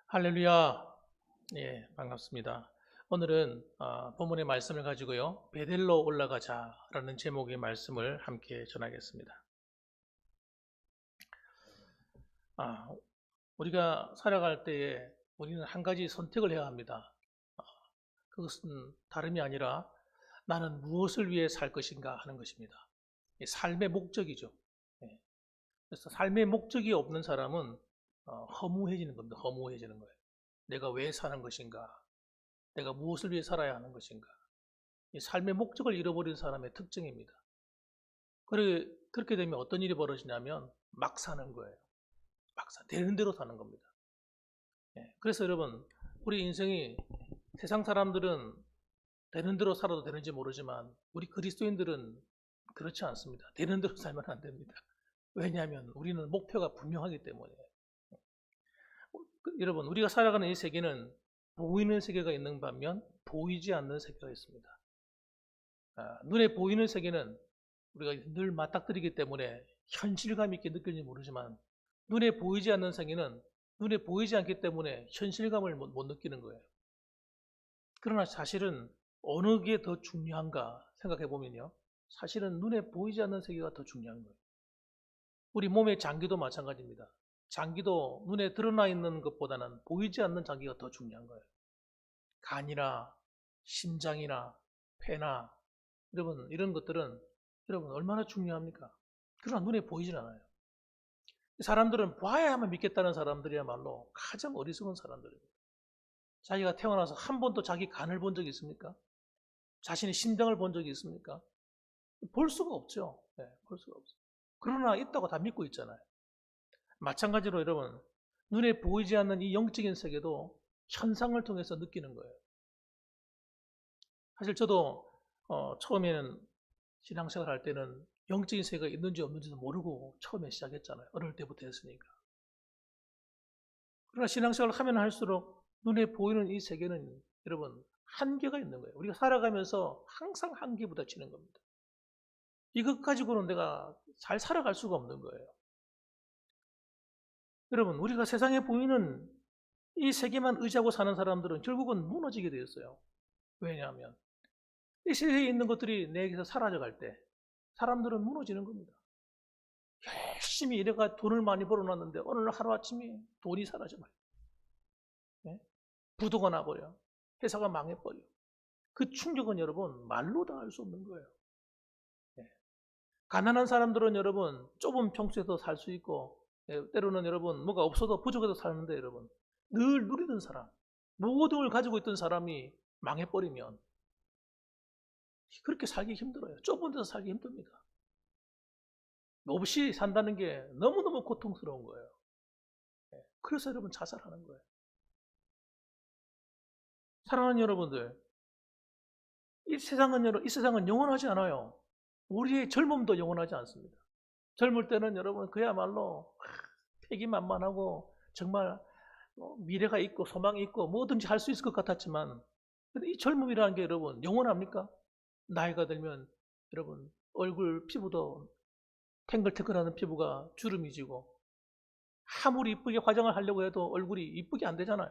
할렐루야. 예, 반갑습니다. 오늘은 본문의 말씀을 가지고요. 베델로 올라가자라는 제목의 말씀을 함께 전하겠습니다. 아, 우리가 살아갈 때에 우리는 한 가지 선택을 해야 합니다. 아, 그것은 다름이 아니라 나는 무엇을 위해 살 것인가 하는 것입니다. 삶의 목적이죠. 예, 그래서 삶의 목적이 없는 사람은 허무해지는 겁니다. 허무해지는 거예요. 내가 왜 사는 것인가? 내가 무엇을 위해 살아야 하는 것인가? 이 삶의 목적을 잃어버린 사람의 특징입니다. 그렇게 되면 어떤 일이 벌어지냐면 막 사는 거예요. 되는 대로 사는 겁니다. 그래서 여러분, 우리 인생이 세상 사람들은 되는 대로 살아도 되는지 모르지만 우리 그리스도인들은 그렇지 않습니다. 되는 대로 살면 안 됩니다. 왜냐하면 우리는 목표가 분명하기 때문에. 여러분, 우리가 살아가는 이 세계는 보이는 세계가 있는 반면 보이지 않는 세계가 있습니다. 눈에 보이는 세계는 우리가 늘 맞닥뜨리기 때문에 현실감 있게 느낄지 모르지만 눈에 보이지 않는 세계는 눈에 보이지 않기 때문에 현실감을 못 느끼는 거예요. 그러나 사실은 어느 게 더 중요한가 생각해 보면요. 사실은 눈에 보이지 않는 세계가 더 중요한 거예요. 우리 몸의 장기도 마찬가지입니다. 장기도 눈에 드러나 있는 것보다는 보이지 않는 장기가 더 중요한 거예요. 간이나 심장이나 폐나 여러분 이런 것들은 여러분 얼마나 중요합니까? 그러나 눈에 보이질 않아요. 사람들은 봐야만 믿겠다는 사람들이야말로 가장 어리석은 사람들입니다. 자기가 태어나서 한 번도 자기 간을 본 적이 있습니까? 자신의 심장을 본 적이 있습니까? 볼 수가 없죠. 네, 볼 수가 없어요. 그러나 있다고 다 믿고 있잖아요. 마찬가지로 여러분 눈에 보이지 않는 이 영적인 세계도 현상을 통해서 느끼는 거예요. 사실 저도 처음에는 신앙생활 할 때는 영적인 세계가 있는지 없는지도 모르고 처음에 시작했잖아요. 어릴 때부터 했으니까. 그러나 신앙생활을 하면 할수록 눈에 보이는 이 세계는 여러분 한계가 있는 거예요. 우리가 살아가면서 항상 한계 부딪히는 겁니다. 이것 가지고는 내가 잘 살아갈 수가 없는 거예요. 여러분 우리가 세상에 보이는 이 세계만 의지하고 사는 사람들은 결국은 무너지게 되었어요. 왜냐하면 이 세계에 있는 것들이 내게서 사라져갈 때 사람들은 무너지는 겁니다. 열심히 일해가 돈을 많이 벌어놨는데 어느 날 하루아침에 돈이 사라져버려. 네? 부도가 나버려. 회사가 망해버려. 그 충격은 여러분 말로 다 할 수 없는 거예요. 네. 가난한 사람들은 여러분 좁은 평수에서 살 수 있고 때로는 여러분 뭐가 없어도 부족해서 사는데 여러분 늘 누리던 사람 모든 걸 가지고 있던 사람이 망해버리면 그렇게 살기 힘들어요. 좁은 데서 살기 힘듭니다. 없이 산다는 게 너무너무 고통스러운 거예요. 그래서 여러분 자살하는 거예요. 사랑하는 여러분들, 이 세상은 영원하지 않아요. 우리의 젊음도 영원하지 않습니다. 젊을 때는 여러분 그야말로 패기만만하고 정말 미래가 있고 소망이 있고 뭐든지 할 수 있을 것 같았지만 근데 이 젊음이라는 게 여러분 영원합니까? 나이가 들면 여러분 얼굴 피부도 탱글탱글하는 피부가 주름이 지고 아무리 이쁘게 화장을 하려고 해도 얼굴이 이쁘게 안 되잖아요.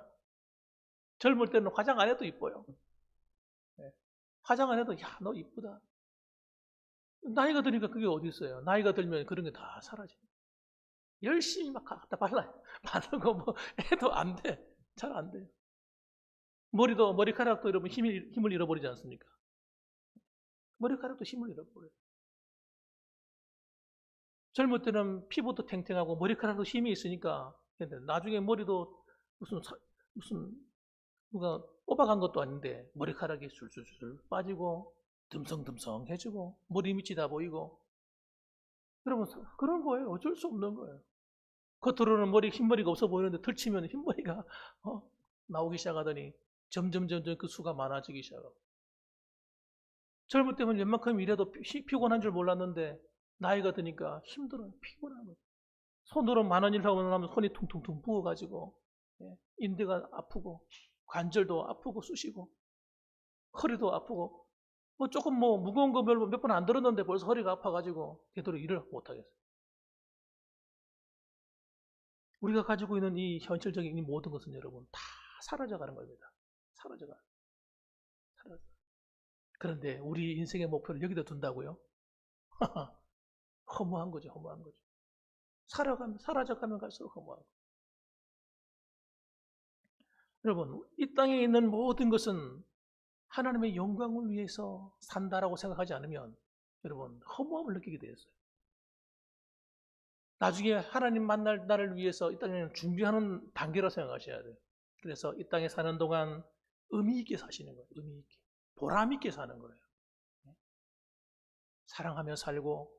젊을 때는 화장 안 해도 이뻐요. 네. 화장 안 해도 야, 너 이쁘다. 나이가 드니까 그게 어디 있어요? 나이가 들면 그런 게 다 사라집니다. 열심히 막 갖다 발라요. 바르고 뭐 해도 안 돼. 잘 안 돼요. 머리카락도 여러분 힘을 잃어버리지 않습니까? 머리카락도 힘을 잃어버려요. 젊을 때는 피부도 탱탱하고 머리카락도 힘이 있으니까 근데 나중에 머리도 무슨 누가 뽑아간 것도 아닌데 머리카락이 술술술 빠지고 듬성듬성해지고 머리 밑이 다 보이고 여러분 그런 거예요. 어쩔 수 없는 거예요. 겉으로는 흰머리가 없어 보이는데 털치면 흰머리가 나오기 시작하더니 점점 그 수가 많아지기 시작하고 젊을 때는 웬만큼 일해도 피곤한 줄 몰랐는데 나이가 드니까 힘들어요. 피곤하고 손으로 많은 일 하고 나면 손이 퉁퉁퉁 부어가지고 인대가 아프고 관절도 아프고 쑤시고 허리도 아프고 조금 무거운 거 몇 번 안 들었는데 벌써 허리가 아파가지고 되도록 일을 못 하겠어요. 우리가 가지고 있는 이 현실적인 이 모든 것은 여러분 다 사라져가는 겁니다. 사라져가. 사라져. 그런데 우리 인생의 목표를 여기다 둔다고요? 허무한 거죠, 허무한 거죠. 사라져가면 갈수록 허무한 거죠. 여러분, 이 땅에 있는 모든 것은 하나님의 영광을 위해서 산다라고 생각하지 않으면 여러분 허무함을 느끼게 되었어요. 나중에 하나님 만날 날을 위해서 이 땅에 준비하는 단계라 생각하셔야 돼요. 그래서 이 땅에 사는 동안 의미 있게 사시는 거예요. 의미 있게. 보람 있게 사는 거예요. 사랑하며 살고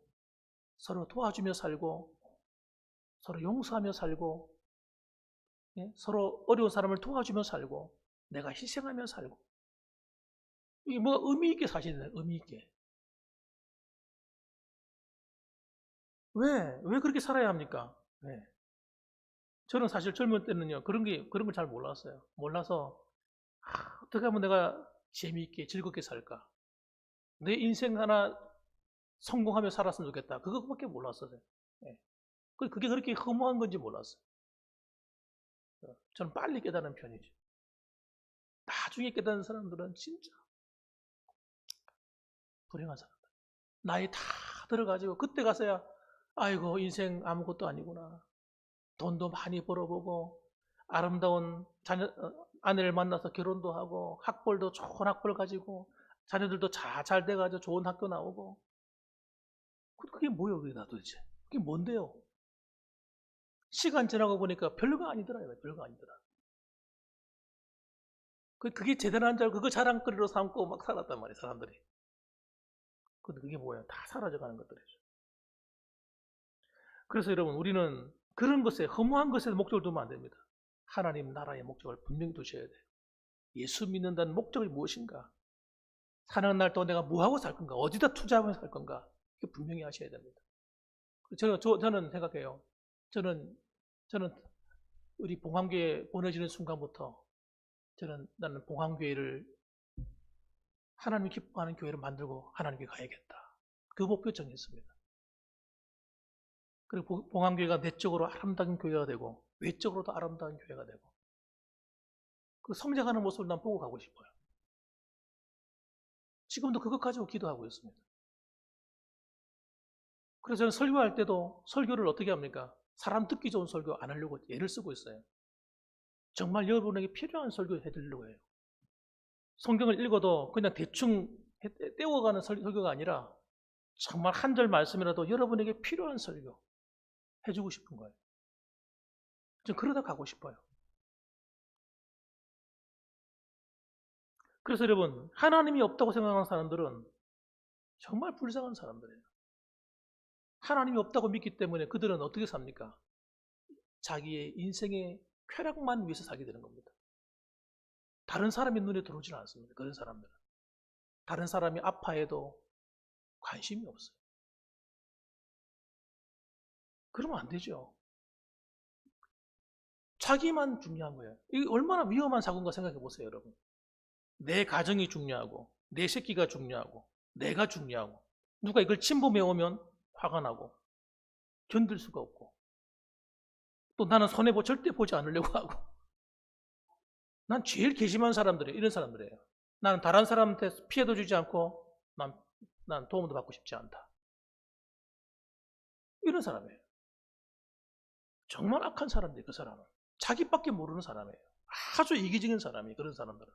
서로 도와주며 살고 서로 용서하며 살고 서로 어려운 사람을 도와주며 살고 내가 희생하며 살고 이게 뭐가 의미 있게 사시는 거예요. 의미 있게. 왜 그렇게 살아야 합니까? 왜? 저는 사실 젊을 때는요, 그런 걸 잘 몰랐어요. 몰라서, 어떻게 하면 내가 재미있게, 즐겁게 살까? 내 인생 하나 성공하며 살았으면 좋겠다. 그것밖에 몰랐어요. 예. 그게 그렇게 허무한 건지 몰랐어요. 저는 빨리 깨달은 편이죠. 나중에 깨닫는 사람들은 진짜 불행한 사람들. 나이 다 들어가지고, 그때 가서야, 아이고, 인생 아무것도 아니구나. 돈도 많이 벌어보고 아름다운 아내를 만나서 결혼도 하고 학벌도 좋은 학벌 가지고 자녀들도 잘 돼가지고 좋은 학교 나오고 그게 뭐예요? 그게 도대체 그게 뭔데요? 시간 지나고 보니까 별거 아니더라고요. 별거 아니더라. 그게 제대로 줄 알고 그거 자랑거리로 삼고 막 살았단 말이에요. 사람들이. 근데 그게 뭐예요? 다 사라져가는 것들이죠. 그래서 여러분 우리는 그런 것에 허무한 것에 목적을 두면 안 됩니다. 하나님 나라의 목적을 분명히 두셔야 돼요. 예수 믿는다는 목적이 무엇인가? 사는 날 동안 내가 뭐하고 살 건가? 어디다 투자하면서 살 건가? 이게 분명히 하셔야 됩니다. 저는 생각해요. 저는 우리 봉황교회 보내지는 순간부터 나는 봉황교회를 하나님이 기뻐하는 교회를 만들고 하나님께 가야겠다. 그 목표 정했습니다. 그리고 봉황교회가 내적으로 아름다운 교회가 되고 외적으로도 아름다운 교회가 되고 그 성장하는 모습을 난 보고 가고 싶어요. 지금도 그것 가지고 기도하고 있습니다. 그래서 저는 설교할 때도 설교를 어떻게 합니까? 사람 듣기 좋은 설교 안 하려고 애를 쓰고 있어요. 정말 여러분에게 필요한 설교 해드리려고 해요. 성경을 읽어도 그냥 대충 떼어가는 설교가 아니라 정말 한 절 말씀이라도 여러분에게 필요한 설교 해주고 싶은 거예요. 전 그러다 가고 싶어요. 그래서 여러분 하나님이 없다고 생각하는 사람들은 정말 불쌍한 사람들이에요. 하나님이 없다고 믿기 때문에 그들은 어떻게 삽니까? 자기의 인생의 쾌락만 위해서 살게 되는 겁니다. 다른 사람의 눈에 들어오지 않습니다. 그런 사람들은. 다른 사람이 아파해도 관심이 없어요. 그러면 안 되죠. 자기만 중요한 거예요. 이게 얼마나 위험한 사고인가 생각해 보세요, 여러분. 내 가정이 중요하고, 내 새끼가 중요하고, 내가 중요하고, 누가 이걸 침범해 오면 화가 나고, 견딜 수가 없고, 또 나는 절대 보지 않으려고 하고, 난 제일 괘씸한 사람들이에요. 이런 사람들이에요. 나는 다른 사람한테 피해도 주지 않고, 난 도움도 받고 싶지 않다. 이런 사람이에요. 정말 악한 사람들이에요, 그 사람은. 자기밖에 모르는 사람이에요. 아주 이기적인 사람이에요, 그런 사람들은.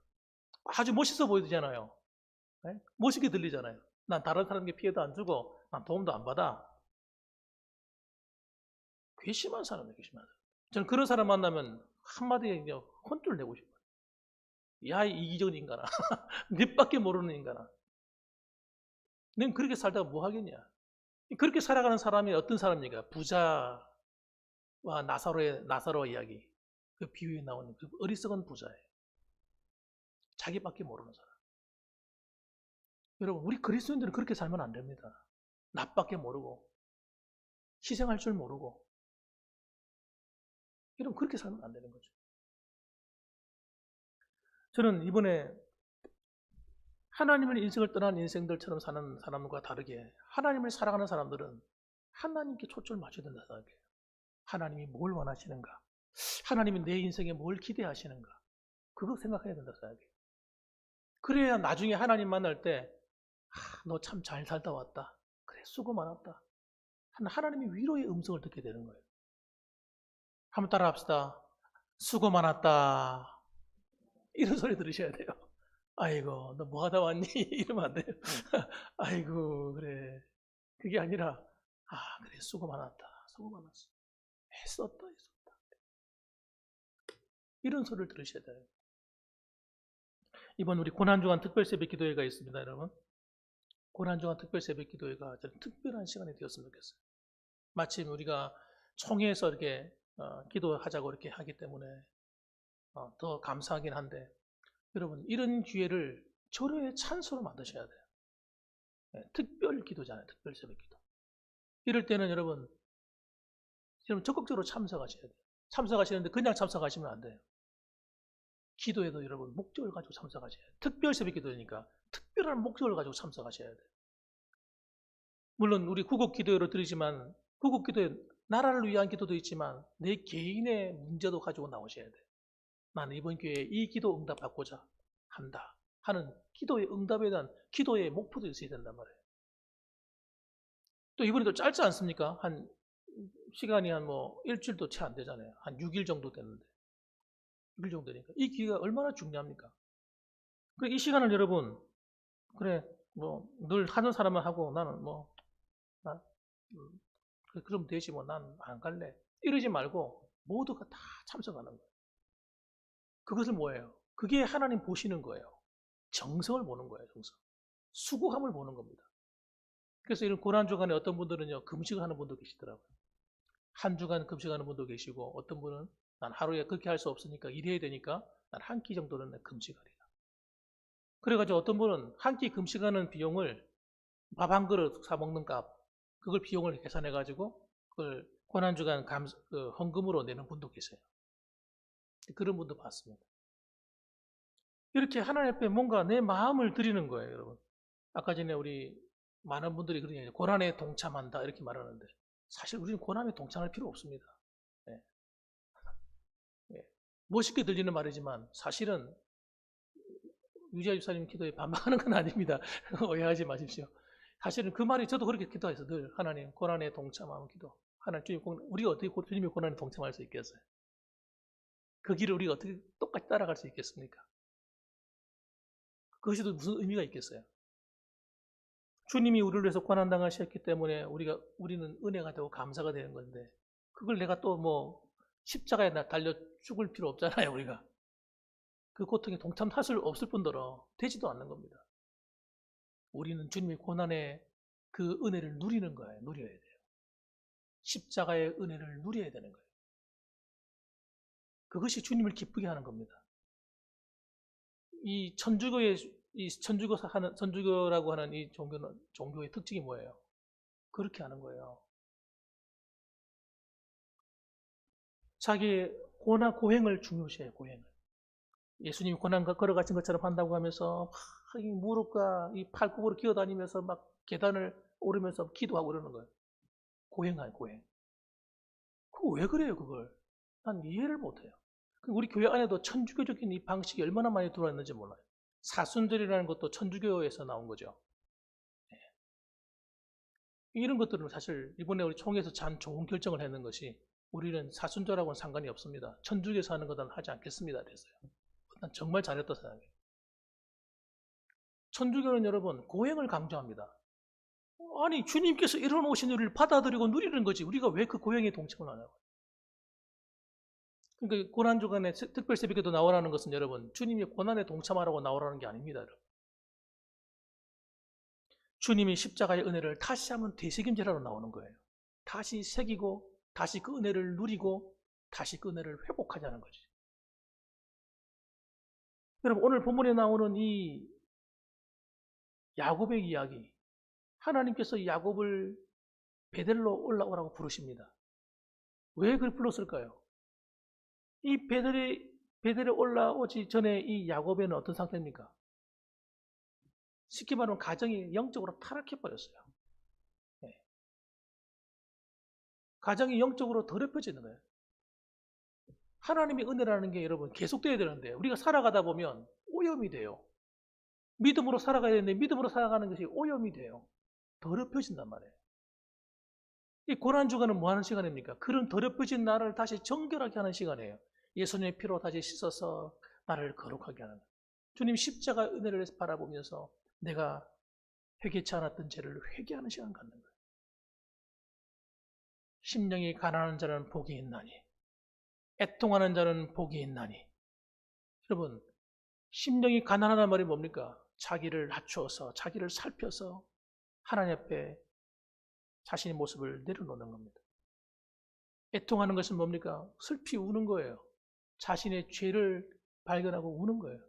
아주 멋있어 보이잖아요. 네? 멋있게 들리잖아요. 난 다른 사람에게 피해도 안 주고, 난 도움도 안 받아. 괘씸한 사람이에요, 괘씸한 사람. 저는 그런 사람 만나면 한마디에 이제 혼쭐 내고 싶어요. 야, 이 이기적인 인간아. 네 밖에 모르는 인간아. 넌 그렇게 살다가 뭐 하겠냐. 그렇게 살아가는 사람이 어떤 사람입니까? 부자와 나사로 이야기. 그 비유에 나오는 그 어리석은 부자예요. 자기밖에 모르는 사람. 여러분, 우리 그리스도인들은 그렇게 살면 안 됩니다. 나밖에 모르고, 희생할 줄 모르고. 여러분, 그렇게 살면 안 되는 거죠. 저는 이번에 하나님의 인생을 떠난 인생들처럼 사는 사람과 다르게 하나님을 사랑하는 사람들은 하나님께 초점을 맞춰야 된다 생각해요. 하나님이 뭘 원하시는가? 하나님이 내 인생에 뭘 기대하시는가? 그거 생각해야 된다 생각해요. 그래야 나중에 하나님 만날 때 너 참 잘 살다 왔다. 그래, 수고 많았다. 하나님이 위로의 음성을 듣게 되는 거예요. 한번 따라 합시다. 수고 많았다. 이런 소리 들으셔야 돼요. 아이고, 너 뭐 하다 왔니? 이러면 안 돼요. 아이고, 그래. 그게 아니라, 그래, 수고 많았다. 수고 많았어. 했었다. 이런 소리를 들으셔야 돼요. 이번 우리 고난주간 특별 새벽 기도회가 있습니다, 여러분. 고난주간 특별 새벽 기도회가 저는 특별한 시간이 되었으면 좋겠어요. 마침 우리가 총회에서 이렇게 기도하자고 이렇게 하기 때문에 더 감사하긴 한데, 여러분 이런 기회를 절호의 찬스로 만드셔야 돼요. 네, 특별 기도잖아요. 특별 새벽 기도. 이럴 때는 여러분 적극적으로 참석하셔야 돼요. 참석하시는데 그냥 참석하시면 안 돼요. 기도에도 여러분 목적을 가지고 참석하셔야 돼요. 특별 새벽 기도니까 특별한 목적을 가지고 참석하셔야 돼요. 물론 우리 구국 기도회로 드리지만 구국 기도회 나라를 위한 기도도 있지만 내 개인의 문제도 가지고 나오셔야 돼요. 나는 이번 기회에 이 기도 응답받고자 한다 하는 기도의 응답에 대한 기도의 목표도 있어야 된단 말이에요. 또 이번에도 짧지 않습니까? 한 시간이 한 일주일도 채 안 되잖아요. 한 6일 정도 되는데 6일 정도 되니까 이 기회가 얼마나 중요합니까? 그래, 이 시간을 여러분 그래 늘 하는 사람은 하고 나는 그럼 되지 난 안 갈래 이러지 말고 모두가 다 참석하는 거예요. 그것을 뭐예요? 그게 하나님 보시는 거예요. 정성을 보는 거예요. 정성. 수고함을 보는 겁니다. 그래서 이런 고난주간에 어떤 분들은요 금식을 하는 분도 계시더라고요. 한 주간 금식하는 분도 계시고 어떤 분은 난 하루에 그렇게 할 수 없으니까 일해야 되니까 난 한 끼 정도는 금식하리라. 그래가지고 어떤 분은 한 끼 금식하는 비용을 밥 한 그릇 사 먹는 값 그걸 비용을 계산해가지고 그걸 고난주간 헌금으로 내는 분도 계세요. 그런 분도 봤습니다. 이렇게 하나님 앞에 뭔가 내 마음을 드리는 거예요, 여러분. 아까 전에 우리 많은 분들이 그런 얘기해요. 고난에 동참한다 이렇게 말하는데 사실 우리는 고난에 동참할 필요 없습니다. 예. 예. 멋있게 들리는 말이지만 사실은 유지아 집사님 기도에 반박하는 건 아닙니다. 오해하지 마십시오. 사실은 그 말이 저도 그렇게 기도해서 늘 하나님 고난에 동참하면 기도. 하나님 주님 우리가 어떻게 주님의 고난에 동참할 수 있겠어요? 그 길을 우리가 어떻게 똑같이 따라갈 수 있겠습니까? 그것이 또 무슨 의미가 있겠어요? 주님이 우리를 위해서 고난당하셨기 때문에 우리는 은혜가 되고 감사가 되는 건데 그걸 내가 또 십자가에 달려 죽을 필요 없잖아요. 우리가 그 고통에 동참할 수 없을 뿐더러 되지도 않는 겁니다. 우리는 주님의 고난의 그 은혜를 누리는 거예요. 누려야 돼요. 십자가의 은혜를 누려야 되는 거예요. 그것이 주님을 기쁘게 하는 겁니다. 이 천주교라고 하는 이 종교의 특징이 뭐예요? 그렇게 하는 거예요. 자기의 고행을 중요시해요. 고행을. 예수님이 고난 걸어가신 것처럼 한다고 하면서 이 무릎과 이 팔굽으로 기어다니면서 막 계단을 오르면서 기도하고 그러는 거예요. 고행하요, 고행. 그거 왜 그래요, 그걸? 난 이해를 못해요. 우리 교회 안에도 천주교적인 이 방식이 얼마나 많이 들어왔는지 몰라요. 사순절이라는 것도 천주교에서 나온 거죠. 이런 것들은 사실 이번에 우리 총회에서 참 좋은 결정을 했는 것이 우리는 사순절하고는 상관이 없습니다. 천주교에서 하는 것은 하지 않겠습니다. 그랬어요. 난 정말 잘했다 생각해요. 천주교는 여러분 고행을 강조합니다. 아니 주님께서 이뤄놓으신 일을 받아들이고 누리는 거지 우리가 왜 그 고행에 동참을 하냐고. 그러니까 고난주간에 특별 새벽에도 나오라는 것은 여러분 주님이 고난에 동참하라고 나오라는 게 아닙니다. 여러분. 주님이 십자가의 은혜를 다시 한번 되새김질하러 나오는 거예요. 다시 새기고 다시 그 은혜를 누리고 다시 그 은혜를 회복하자는 거지. 여러분 오늘 본문에 나오는 이 야곱의 이야기 하나님께서 야곱을 베델로 올라오라고 부르십니다. 왜 그걸 불렀을까요? 이 베델에 올라오지 전에 이 야곱에는 어떤 상태입니까? 쉽게 말하면 가정이 영적으로 타락해 버렸어요. 네. 가정이 영적으로 더럽혀지는 거예요. 하나님의 은혜라는 게 여러분 계속돼야 되는데 우리가 살아가다 보면 오염이 돼요. 믿음으로 살아가야 되는데 믿음으로 살아가는 것이 오염이 돼요. 더럽혀진단 말이에요. 이 고난주간은 뭐 하는 시간입니까? 그런 더럽혀진 나를 다시 정결하게 하는 시간이에요. 예수님의 피로 다시 씻어서 나를 거룩하게 하는 거예요. 주님 십자가 은혜를 바라보면서 내가 회개치 않았던 죄를 회개하는 시간 갖는 거예요. 심령이 가난한 자는 복이 있나니 애통하는 자는 복이 있나니. 여러분, 심령이 가난하다는 말이 뭡니까? 자기를 낮추어서 자기를 살펴서 하나님 앞에 자신의 모습을 내려놓는 겁니다. 애통하는 것은 뭡니까? 슬피 우는 거예요. 자신의 죄를 발견하고 우는 거예요.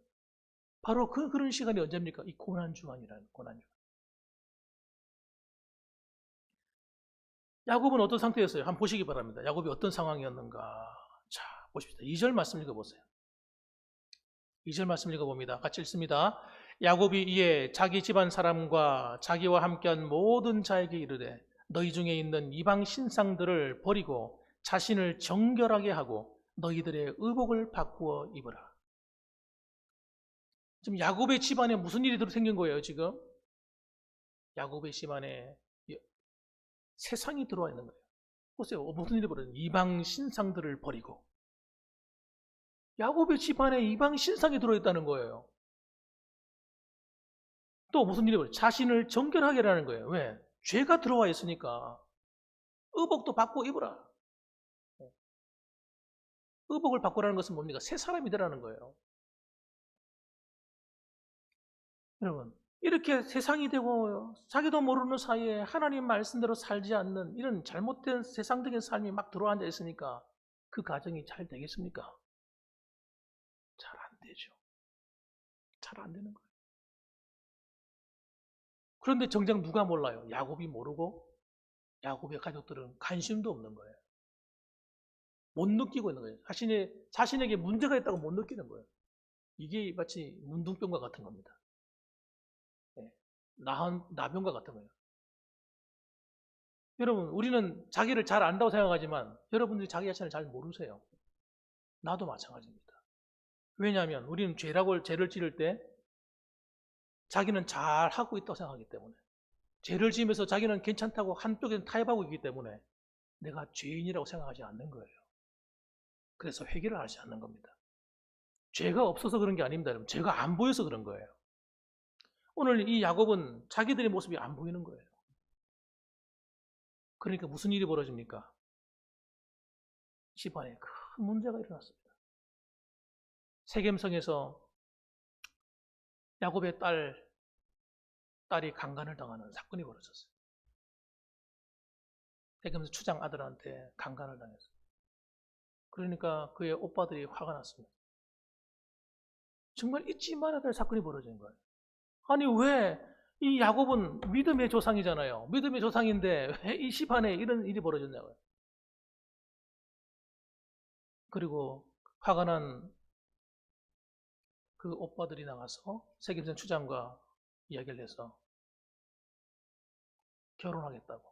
바로 그런 시간이 언제입니까? 이 고난주간이라는 고난주간. 야곱은 어떤 상태였어요? 한번 보시기 바랍니다. 야곱이 어떤 상황이었는가. 자, 보십시다. 2절 말씀 읽어보세요. 2절 말씀 읽어봅니다. 같이 읽습니다. 야곱이 이에 자기 집안 사람과 자기와 함께한 모든 자에게 이르되 너희 중에 있는 이방 신상들을 버리고 자신을 정결하게 하고 너희들의 의복을 바꾸어 입으라. 지금 야곱의 집안에 무슨 일이 생긴 거예요, 지금? 야곱의 집안에 세상이 들어와 있는 거예요. 보세요. 무슨 일이 벌어졌어요? 이방 신상들을 버리고. 야곱의 집안에 이방 신상이 들어있다는 거예요. 또 무슨 일이 벌어졌어요? 자신을 정결하게 하라는 거예요. 왜? 죄가 들어와 있으니까. 의복도 바꿔 입으라. 의복을 바꾸라는 것은 뭡니까? 새 사람이 되라는 거예요. 여러분, 이렇게 세상이 되고 자기도 모르는 사이에 하나님 말씀대로 살지 않는 이런 잘못된 세상적인 삶이 막 들어앉아 있으니까 그 가정이 잘 되겠습니까? 잘 안 되죠. 잘 안 되는 거예요. 그런데 정작 누가 몰라요? 야곱이 모르고 야곱의 가족들은 관심도 없는 거예요. 못 느끼고 있는 거예요. 자신에게 문제가 있다고 못 느끼는 거예요. 이게 마치 문둥병과 같은 겁니다. 나병과 같은 거예요. 여러분, 우리는 자기를 잘 안다고 생각하지만 여러분들이 자기 자신을 잘 모르세요. 나도 마찬가지입니다. 왜냐하면 우리는 죄를 지을 때 자기는 잘 하고 있다고 생각하기 때문에 죄를 지으면서 자기는 괜찮다고 한쪽에는 타협하고 있기 때문에 내가 죄인이라고 생각하지 않는 거예요. 그래서 회개를 하지 않는 겁니다. 죄가 없어서 그런 게 아닙니다. 여러분. 죄가 안 보여서 그런 거예요. 오늘 이 야곱은 자기들의 모습이 안 보이는 거예요. 그러니까 무슨 일이 벌어집니까? 집안에 큰 문제가 일어났습니다. 세겜성에서 야곱의 딸이 강간을 당하는 사건이 벌어졌어요. 세겜성 추장 아들한테 강간을 당했어요. 그러니까 그의 오빠들이 화가 났습니다. 정말 잊지 말아야 될 사건이 벌어진 거예요. 아니 왜 이 야곱은 믿음의 조상이잖아요. 믿음의 조상인데 왜 이 집안에 이런 일이 벌어졌냐고요. 그리고 화가 난 그 오빠들이 나가서 세겜성 추장과 이야기를 해서 결혼하겠다고.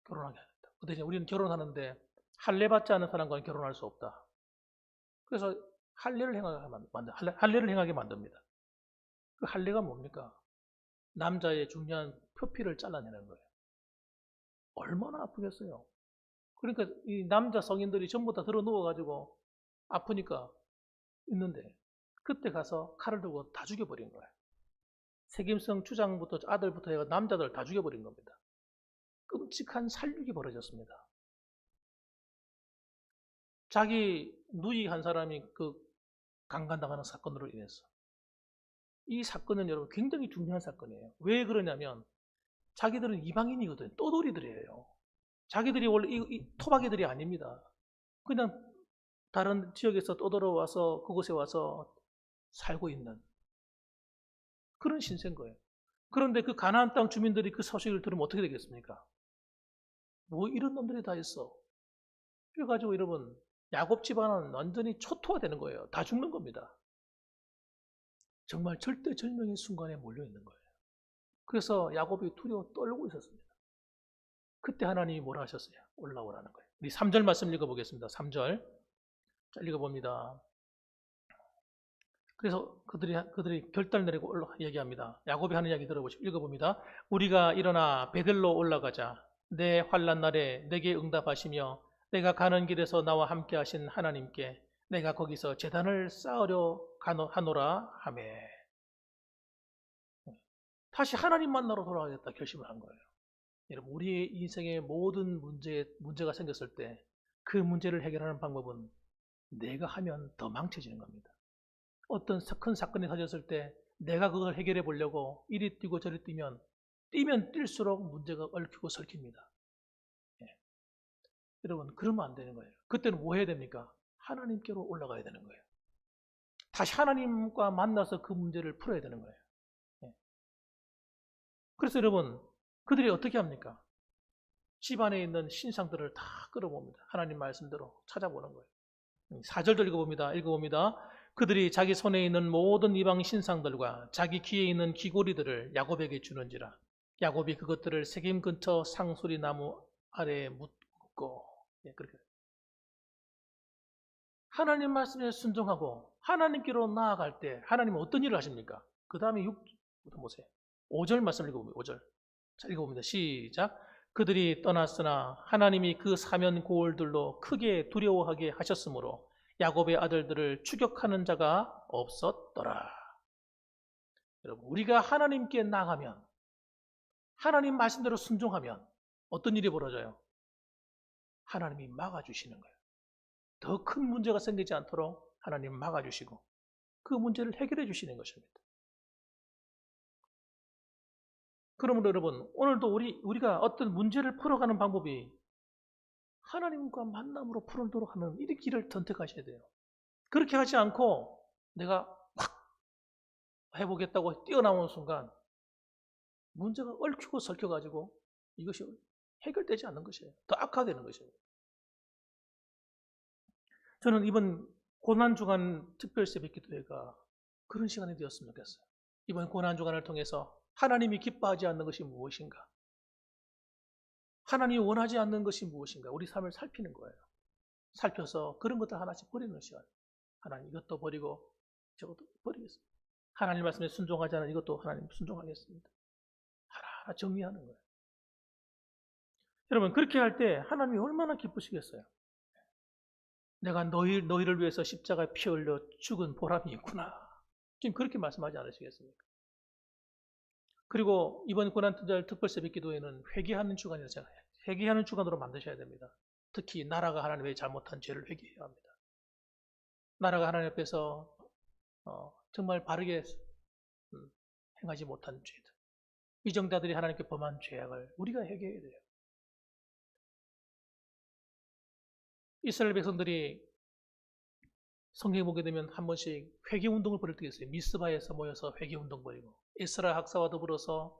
결혼하게 하겠다. 그 대신 우리는 결혼하는데 할례 받지 않은 사람과는 결혼할 수 없다. 그래서 할례를 행하게 만듭니다. 그 할례가 뭡니까? 남자의 중요한 표피를 잘라내는 거예요. 얼마나 아프겠어요. 그러니까 이 남자 성인들이 전부 다 들어 누워가지고 아프니까 있는데 그때 가서 칼을 들고 다 죽여버린 거예요. 세겜성 추장부터 아들부터 해가 남자들 다 죽여버린 겁니다. 끔찍한 살육이 벌어졌습니다. 자기 누이 한 사람이 그 강간당하는 사건으로 인해서. 이 사건은 여러분 굉장히 중요한 사건이에요. 왜 그러냐면 자기들은 이방인이거든. 떠돌이들이에요. 자기들이 원래 이 토박이들이 아닙니다. 그냥 다른 지역에서 떠돌아와서 그곳에 와서 살고 있는 그런 신세인 거예요. 그런데 그 가나안 땅 주민들이 그 소식을 들으면 어떻게 되겠습니까? 뭐 이런 놈들이 다 있어. 그래가지고 여러분 야곱 집안은 완전히 초토화되는 거예요. 다 죽는 겁니다. 정말 절대절명의 순간에 몰려있는 거예요. 그래서 야곱이 두려워 떨고 있었습니다. 그때 하나님이 뭐라 하셨어요? 올라오라는 거예요. 우리 3절 말씀 읽어보겠습니다. 3절. 자, 읽어봅니다. 그래서 그들이 결단을 내리고 얘기합니다. 야곱이 하는 이야기 들어보시고 읽어봅니다. 우리가 일어나 베들로 올라가자. 내 환난 날에 내게 응답하시며 내가 가는 길에서 나와 함께 하신 하나님께 내가 거기서 제단을 쌓으려 하노라 하매. 다시 하나님 만나러 돌아가겠다 결심을 한 거예요. 여러분, 우리의 인생의 모든 문제가 생겼을 때 그 문제를 해결하는 방법은 내가 하면 더 망쳐지는 겁니다. 어떤 큰 사건이 터졌을 때 내가 그걸 해결해 보려고 이리 뛰고 저리 뛰면 뛸수록 문제가 얽히고 설킵니다. 예. 여러분, 그러면 안 되는 거예요. 그때는 뭐 해야 됩니까? 하나님께로 올라가야 되는 거예요. 다시 하나님과 만나서 그 문제를 풀어야 되는 거예요. 예. 그래서 여러분, 그들이 어떻게 합니까? 집안에 있는 신상들을 다 끌어봅니다. 하나님 말씀대로 찾아보는 거예요. 4절도 읽어봅니다. 그들이 자기 손에 있는 모든 이방 신상들과 자기 귀에 있는 귀고리들을 야곱에게 주는지라. 야곱이 그것들을 세겜 근처 상수리 나무 아래에 묻고. 예, 그렇게. 하나님 말씀에 순종하고 하나님께로 나아갈 때 하나님은 어떤 일을 하십니까? 그 다음에 6부터 보세요. 5절 말씀 읽어봅니다. 5절. 자, 읽어봅니다. 시작. 그들이 떠났으나 하나님이 그 사면 고을들로 크게 두려워하게 하셨으므로 야곱의 아들들을 추격하는 자가 없었더라. 여러분, 우리가 하나님께 나가면, 하나님 말씀대로 순종하면 어떤 일이 벌어져요? 하나님이 막아주시는 거예요. 더 큰 문제가 생기지 않도록 하나님 막아주시고 그 문제를 해결해 주시는 것입니다. 그러므로 여러분, 오늘도 우리가 어떤 문제를 풀어가는 방법이 하나님과 만남으로 풀도록 하는 이 길을 선택하셔야 돼요. 그렇게 하지 않고 내가 확 해보겠다고 뛰어나오는 순간 문제가 얽히고 설켜가지고 이것이 해결되지 않는 것이에요. 더 악화되는 것이에요. 저는 이번 고난주간 특별새벽기도회가 그런 시간이 되었으면 좋겠어요. 이번 고난주간을 통해서 하나님이 기뻐하지 않는 것이 무엇인가? 하나님이 원하지 않는 것이 무엇인가? 우리 삶을 살피는 거예요. 살펴서 그런 것들 하나씩 버리는 시간. 하나님 이것도 버리고 저것도 버리겠습니다. 하나님 말씀에 순종하지 않은 이것도 하나님 순종하겠습니다. 하나하나 정리하는 거예요. 여러분, 그렇게 할 때 하나님이 얼마나 기쁘시겠어요? 내가 너희를 위해서 십자가에 피 흘려 죽은 보람이 있구나. 지금 그렇게 말씀하지 않으시겠습니까? 그리고 이번 고난주간 특별새벽 기도회는 회개하는 주간이라고 생각해요. 회개하는 주간으로 만드셔야 됩니다. 특히 나라가 하나님의 잘못한 죄를 회개해야 합니다. 나라가 하나님 앞에서 정말 바르게 행하지 못한 죄들, 위정자들이 하나님께 범한 죄악을 우리가 회개해야 돼요. 이스라엘 백성들이 성경에 보게 되면 한 번씩 회개운동을 벌일 때가 있어요. 미스바에서 모여서 회개운동 벌이고 에스라 학사와 더불어서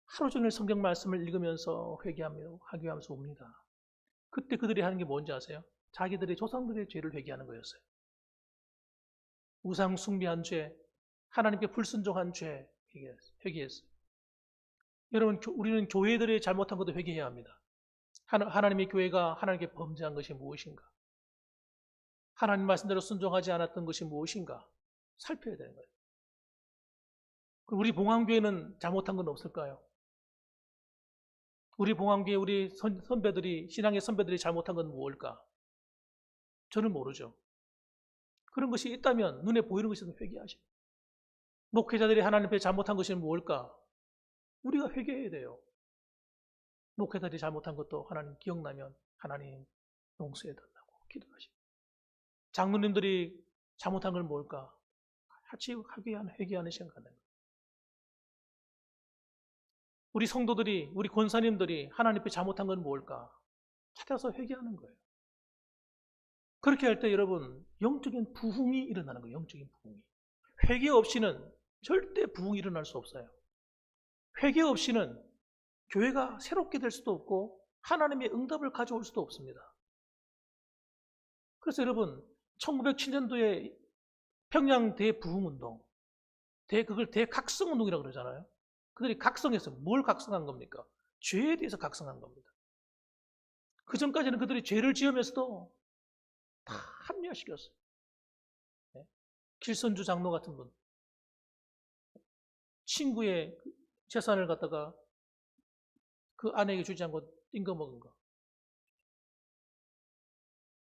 하루 종일 성경 말씀을 읽으면서 회개하면서 옵니다. 그때 그들이 하는 게 뭔지 아세요? 자기들의 조상들의 죄를 회개하는 거였어요. 우상 숭배한 죄, 하나님께 불순종한 죄 회개했어요. 여러분, 우리는 교회들의 잘못한 것도 회개해야 합니다. 하나님의 교회가 하나님께 범죄한 것이 무엇인가? 하나님 말씀대로 순종하지 않았던 것이 무엇인가? 살펴야 되는 거예요. 그럼 우리 봉황교회는 잘못한 건 없을까요? 우리 봉황교회 우리 선배들이 신앙의 선배들이 잘못한 건 무엇일까? 저는 모르죠. 그런 것이 있다면 눈에 보이는 것이든 회개하시고, 목회자들이 하나님 앞에 잘못한 것이 무엇일까? 우리가 회개해야 돼요. 목회자들이 잘못한 것도 하나님 기억나면 하나님 용서해 달라고 기도하시고, 장로님들이 잘못한 건 뭘까? 같이 회개하는 시간 갖는 거예요. 우리 성도들이, 우리 권사님들이 하나님 앞에 잘못한 건 뭘까? 찾아서 회개하는 거예요. 그렇게 할 때 여러분, 영적인 부흥이 일어나는 거예요. 영적인 부흥이. 회개 없이는 절대 부흥이 일어날 수 없어요. 회개 없이는 교회가 새롭게 될 수도 없고 하나님의 응답을 가져올 수도 없습니다. 그래서 여러분, 1907년도에 평양 대부흥운동, 그걸 대각성운동이라고 그러잖아요. 그들이 각성해서 뭘 각성한 겁니까? 죄에 대해서 각성한 겁니다. 그 전까지는 그들이 죄를 지으면서도 다 합리화시켰어요. 네? 길선주 장로 같은 분, 친구의 재산을 갖다가 그 아내에게 주지 않고 띵거먹은 거.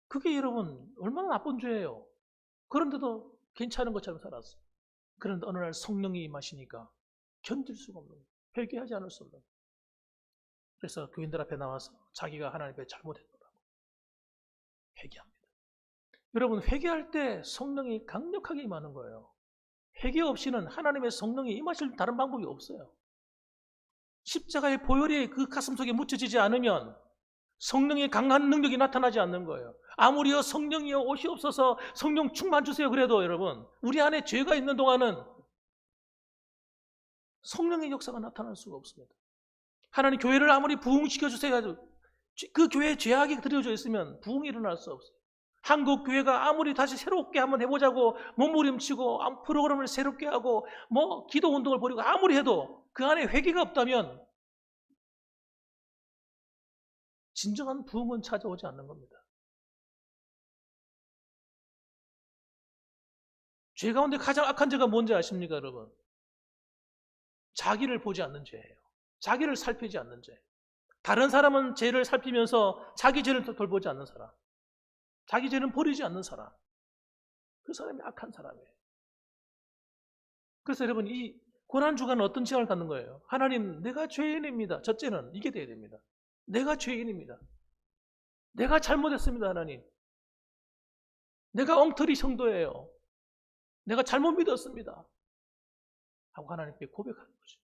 그게 여러분 얼마나 나쁜 죄예요. 그런데도 괜찮은 것처럼 살았어요. 그런데 어느 날 성령이 임하시니까 견딜 수가 없는 거예요. 회개하지 않을 수 없는 거예요. 그래서 교인들 앞에 나와서 자기가 하나님 앞에 잘못했더라고 회개합니다. 여러분 회개할 때 성령이 강력하게 임하는 거예요. 회개 없이는 하나님의 성령이 임하실 다른 방법이 없어요. 십자가의 보혈이 그 가슴속에 묻혀지지 않으면 성령의 강한 능력이 나타나지 않는 거예요. 아무리요 성령이여 오시옵소서 성령 충만 주세요 그래도 여러분 우리 안에 죄가 있는 동안은 성령의 역사가 나타날 수가 없습니다. 하나님 교회를 아무리 부흥시켜 주세요 그 교회에 죄악이 들여져 있으면 부흥이 일어날 수 없어요. 한국 교회가 아무리 다시 새롭게 한번 해보자고 몸부림치고 프로그램을 새롭게 하고 뭐 기도 운동을 벌이고 아무리 해도 그 안에 회개가 없다면 진정한 부흥은 찾아오지 않는 겁니다. 죄 가운데 가장 악한 죄가 뭔지 아십니까 여러분? 자기를 보지 않는 죄예요. 자기를 살피지 않는 죄. 다른 사람은 죄를 살피면서 자기 죄를 돌보지 않는 사람. 자기 죄는 버리지 않는 사람. 그 사람이 악한 사람이에요. 그래서 여러분 이 고난주간은 어떤 시간을 갖는 거예요? 하나님 내가 죄인입니다. 첫째는 이게 돼야 됩니다. 내가 죄인입니다. 내가 잘못했습니다 하나님. 내가 엉터리 성도예요. 내가 잘못 믿었습니다. 하고 하나님께 고백하는 거죠.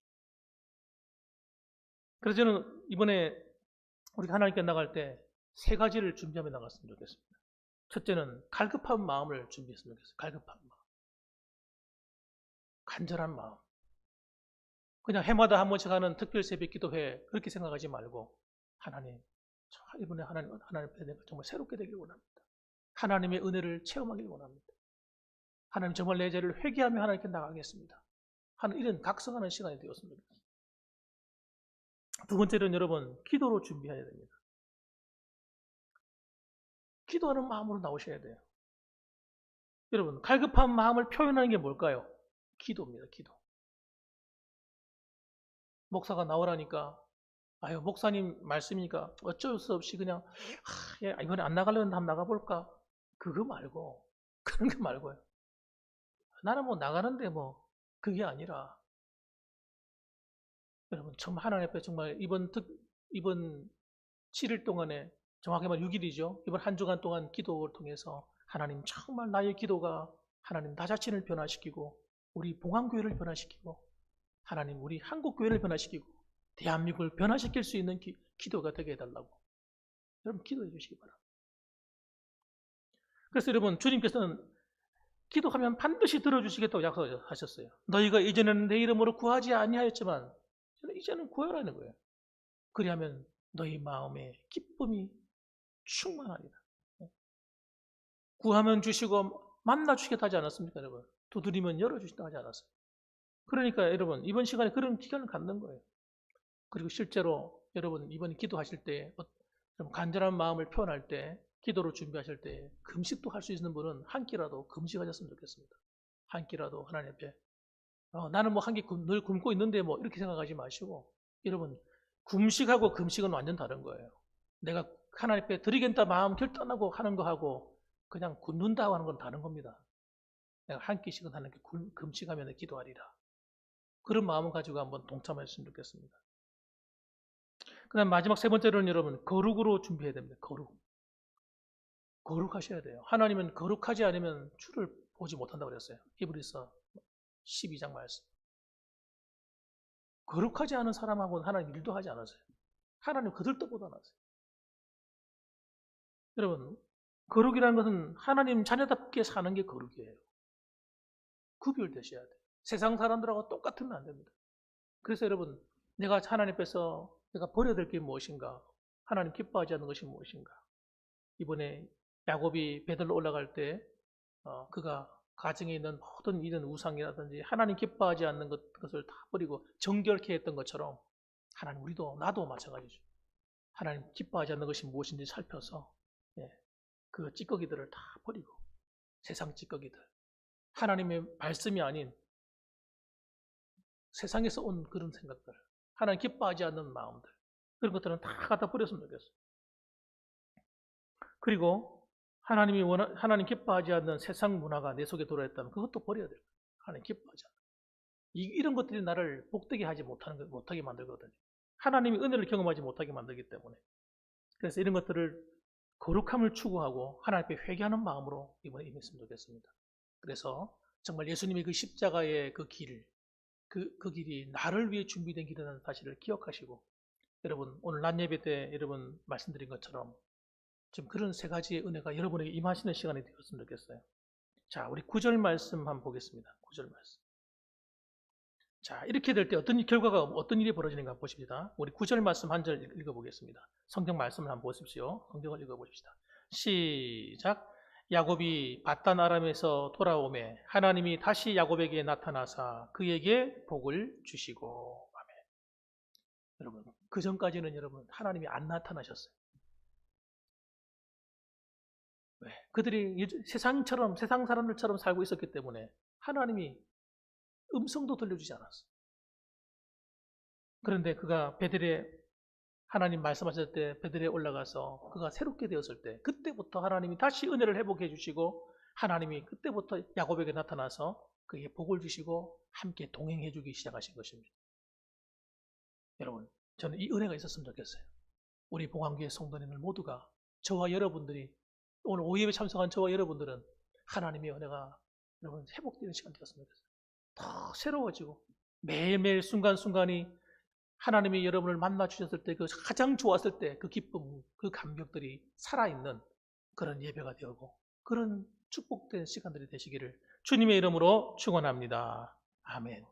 그래서 저는 이번에 우리가 하나님께 나갈 때 세 가지를 준비하며 나갔으면 좋겠습니다. 첫째는 갈급한 마음을 준비했으면 좋겠어요. 갈급한 마음. 간절한 마음. 그냥 해마다 한 번씩 하는 특별 새벽 기도회 그렇게 생각하지 말고 하나님, 이번에 하나님 앞에 내가 정말 새롭게 되길 원합니다. 하나님의 은혜를 체험하길 원합니다. 하나님 정말 내 죄를 회개하며 하나님께 나가겠습니다. 하는 이런 각성하는 시간이 되었습니다. 두 번째는 여러분 기도로 준비해야 됩니다. 기도하는 마음으로 나오셔야 돼요. 여러분 갈급한 마음을 표현하는 게 뭘까요? 기도입니다. 기도. 목사가 나오라니까 아유 목사님 말씀이니까 어쩔 수 없이 그냥 이번에 안 나가려는데 한번 나가볼까? 그거 말고 그런 거 말고요. 나는 뭐 나가는데 뭐 그게 아니라 여러분 정말 하나님 앞에 정말 이번 7일 동안에 정확히 말하면 6일이죠. 이번 한 주간 동안 기도를 통해서 하나님 정말 나의 기도가 하나님 나 자신을 변화시키고 우리 봉안교회를 변화시키고 하나님 우리 한국교회를 변화시키고 대한민국을 변화시킬 수 있는 기도가 되게 해달라고 여러분 기도해 주시기 바랍니다. 그래서 여러분 주님께서는 기도하면 반드시 들어주시겠다고 약속하셨어요. 너희가 이전에는 내 이름으로 구하지 아니하였지만 이제는 구하라는 거예요. 그리하면 너희 마음에 기쁨이 충만하리라. 구하면 주시고 만나 주시겠다 하지 않았습니까 여러분? 두드리면 열어주신다 하지 않았어요? 그러니까 여러분 이번 시간에 그런 기간을 갖는 거예요. 그리고 실제로 여러분 이번 기도하실 때 좀 간절한 마음을 표현할 때 기도로 준비하실 때 금식도 할 수 있는 분은 한 끼라도 금식하셨으면 좋겠습니다. 한 끼라도 하나님 앞에 나는 뭐 한 끼 늘 굶고 있는데 뭐 이렇게 생각하지 마시고 여러분 금식하고 금식은 완전 다른 거예요. 내가 하나님 앞에 드리겠다 마음 결단하고 하는 거하고 그냥 굶는다고 하는 건 다른 겁니다. 내가 한 끼씩은 하나님께 금식하면 기도하리라. 그런 마음을 가지고 한번 동참하셨으면 좋겠습니다. 그 다음 마지막 세 번째로는 여러분 거룩으로 준비해야 됩니다. 거룩하셔야 돼요. 하나님은 거룩하지 않으면 주를 보지 못한다고 그랬어요. 히브리서 12장 말씀. 거룩하지 않은 사람하고는 하나님 일도 하지 않았어요. 하나님 그들도 못 안았어요. 여러분 거룩이라는 것은 하나님 자녀답게 사는 게 거룩이에요. 구별되셔야 돼요. 세상 사람들하고 똑같으면 안 됩니다. 그래서 여러분 내가 하나님 앞에서 내가 버려야 될 게 무엇인가? 하나님 기뻐하지 않는 것이 무엇인가? 이번에 야곱이 베들로 올라갈 때 그가 가정에 있는 모든 이런 우상이라든지 하나님 기뻐하지 않는 것을 다 버리고 정결케 했던 것처럼 하나님 우리도 나도 마찬가지죠. 하나님 기뻐하지 않는 것이 무엇인지 살펴서 그 찌꺼기들을 다 버리고 세상 찌꺼기들, 하나님의 말씀이 아닌 세상에서 온 그런 생각들, 하나님 기뻐하지 않는 마음들, 그런 것들은 다 갖다 버렸으면 좋겠어요. 그리고 하나님 기뻐하지 않는 세상 문화가 내 속에 들어있다면 그것도 버려야 돼요. 하나님 기뻐하지 않는. 이런 것들이 나를 복되게 하지 못하게 만들거든요. 하나님의 은혜를 경험하지 못하게 만들기 때문에. 그래서 이런 것들을 거룩함을 추구하고 하나님 앞에 회개하는 마음으로 이번에 임했으면 좋겠습니다. 그래서 정말 예수님의 그 십자가의 그 길, 그 길이 나를 위해 준비된 길이라는 사실을 기억하시고, 여러분 오늘 낮 예배 때 여러분 말씀드린 것처럼 좀 그런 세 가지의 은혜가 여러분에게 임하시는 시간이 되었으면 좋겠어요. 자, 우리 9절 말씀 한번 보겠습니다. 9절 말씀. 자, 이렇게 될 때 어떤 일이 벌어지는가 한번 보십시다. 우리 9절 말씀 한 절 읽어보겠습니다. 성경 말씀을 한번 보십시오. 성경을 읽어보십시다. 시작. 야곱이 밧단 아람에서 돌아오매 하나님이 다시 야곱에게 나타나사 그에게 복을 주시고. 아멘. 여러분, 그 전까지는 여러분 하나님이 안 나타나셨어요. 왜? 그들이 세상 사람들처럼 살고 있었기 때문에 하나님이 음성도 들려주지 않았어요. 그런데 그가 하나님 말씀하셨을 때 베들레에 올라가서 그가 새롭게 되었을 때 그때부터 하나님이 다시 은혜를 회복해 주시고 하나님이 그때부터 야곱에게 나타나서 그에게 복을 주시고 함께 동행해 주기 시작하신 것입니다. 여러분, 저는 이 은혜가 있었으면 좋겠어요. 우리 봉황교회 성도님들 모두가 저와 여러분들이 오늘 오예배 참석한 저와 여러분들은 하나님의 은혜가 여러분 회복되는 시간 되었으면 좋겠어요. 더 새로워지고 매일매일 순간순간이 하나님이 여러분을 만나 주셨을 때 그 가장 좋았을 때 그 기쁨, 그 감격들이 살아있는 그런 예배가 되고 그런 축복된 시간들이 되시기를 주님의 이름으로 축원합니다. 아멘.